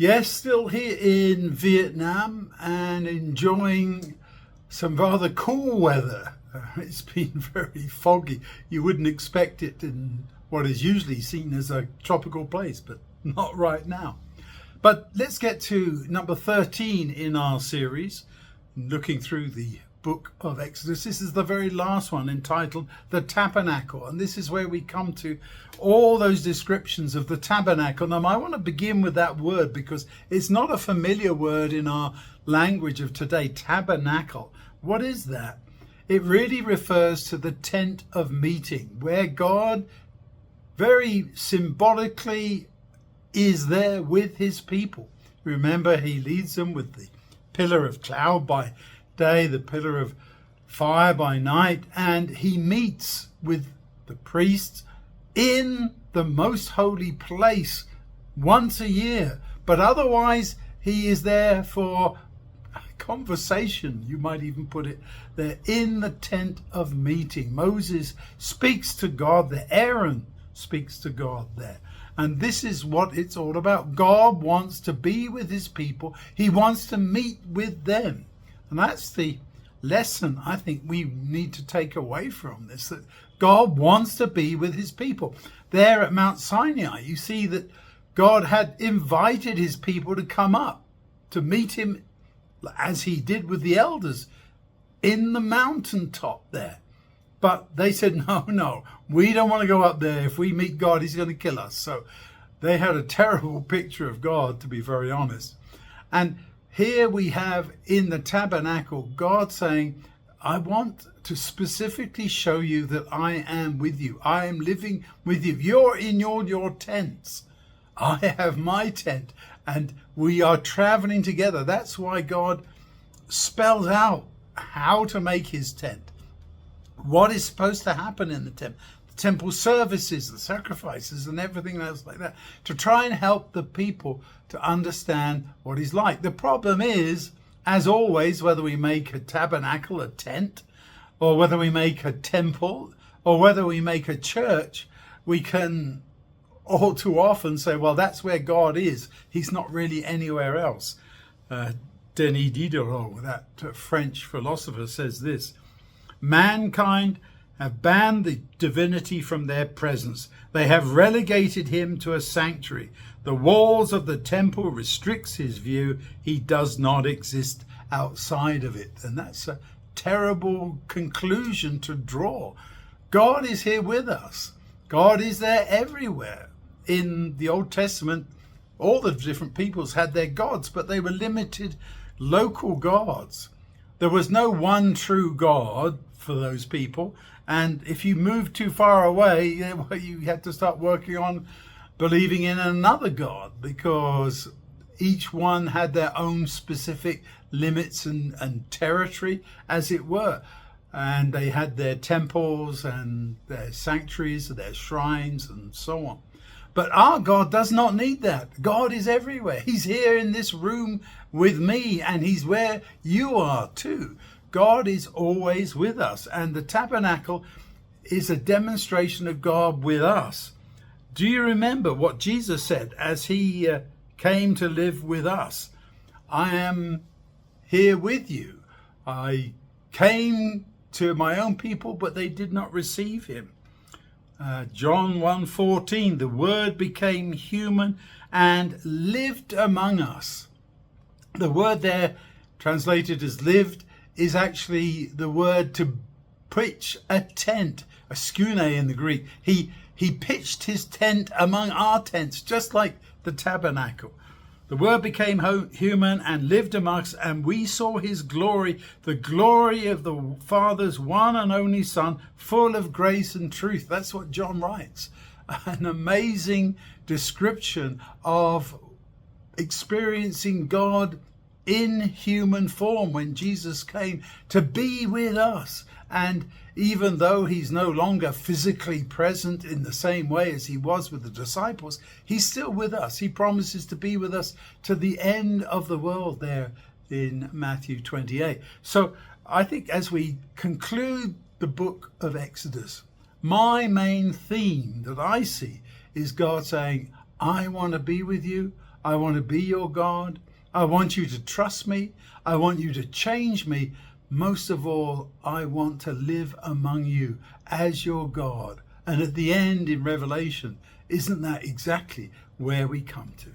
Yes, still here in Vietnam and enjoying some rather cool weather. It's been very foggy. You wouldn't expect it in what is usually seen as a tropical place, but not right now. But let's get to number 13 in our series, looking through the book of Exodus. This is the very last one, entitled The Tabernacle. And this is where we come to all those descriptions of the tabernacle. Now, I want to begin with that word because it's not a familiar word in our language of today, tabernacle. What is that? It really refers to the tent of meeting, where God very symbolically is there with his people. Remember, he leads them with the pillar of cloud by day, the pillar of fire by night, and he meets with the priests in the most holy place once a year. But otherwise, he is there for conversation, you might even put it there, in the tent of meeting. Moses speaks to God there. Aaron speaks to God there. And this is what it's all about. God wants to be with his people. He wants to meet with them. And that's the lesson I think we need to take away from this, that God wants to be with his people. There at Mount Sinai, you see that God had invited his people to come up to meet him as he did with the elders in the mountaintop there. But they said, no, we don't want to go up there. If we meet God, he's going to kill us. So they had a terrible picture of God, to be very honest. And here we have in the tabernacle, God saying, I want to specifically show you that I am with you. I am living with you. You're in your tents. I have my tent and we are traveling together. That's why God spells out how to make his tent. What is supposed to happen in the temple. The temple services, the sacrifices and everything else like that, to try and help the people to understand what he's like. The problem is, as always, whether we make a tabernacle, a tent, or whether we make a temple, or whether we make a church, we can all too often say, well, that's where God is. He's not really anywhere else. Denis Diderot, that French philosopher, says this: mankind have banned the divinity from their presence. They have relegated him to a sanctuary. The walls of the temple restricts his view. He does not exist outside of it. And that's a terrible conclusion to draw. God is here with us. God is there everywhere. In the Old Testament, all the different peoples had their gods, but they were limited local gods. There was no one true God for those people. And if you moved too far away, you had to start working on believing in another God, because each one had their own specific limits and territory, as it were. And they had their temples and their sanctuaries, their shrines, and so on. But our God does not need that. God is everywhere. He's here in this room with me, and he's where you are too. God is always with us, and the tabernacle is a demonstration of God with us. Do you remember what Jesus said as he came to live with us? I am here with you. I came to my own people, but they did not receive him. John 1:14, the word became human and lived among us. The word there, translated as lived, is actually the word to pitch a tent, a skune in the Greek. He pitched his tent among our tents, just like the tabernacle. The word became human and lived among us, and we saw his glory, the glory of the Father's one and only Son, full of grace and truth. That's what John writes. An amazing description of experiencing God in human form when Jesus came to be with us. And even though he's no longer physically present in the same way as he was with the disciples, he's still with us. He promises to be with us to the end of the world there in Matthew 28. So I think as we conclude the book of Exodus, my main theme that I see is God saying, I want to be with you. I want to be your God. I want you to trust me. I want you to change me. Most of all, I want to live among you as your God. And at the end in Revelation, isn't that exactly where we come to?